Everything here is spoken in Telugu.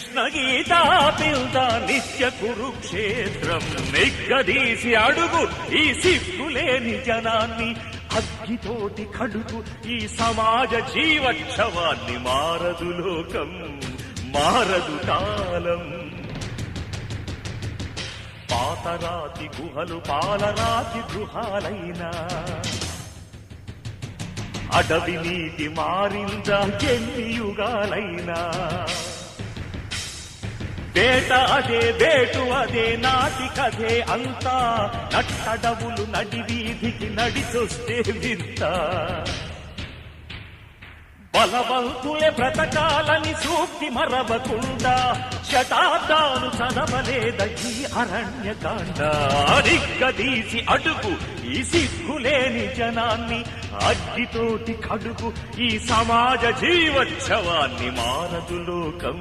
కృష్ణ గీతా పిల్ద నిత్య కురుక్షేత్రం నిగ్గదీసి అడుగు ఈ సిగ్గులేని జనాన్ని అగ్గితోటి కడుగు ఈ సమాజ జీవోత్సవాన్ని మారదు లోకం మారదు కాలం పాతరాతి గుహలు పాలరాతి గృహాలైనా అడవి నీటి మారిందా ఎన్ని యుగాలైనా వేట అదే వేటు అదే నాటి కథే అంతా నట్టడవులు నడి వీధికి నడిచొస్తే వింత బలవంతులే బ్రతకాలని సూక్తి మరవకుండా శతాబ్దాలు చదవలేద ఈ అరణ్యకాండ నిగ్గదీసి అడుగు ఈ సిగ్గులేని జనాన్ని అగ్గితోటి కడుగు ఈ సమాజ జీవోత్సవాన్ని మారదు లోకం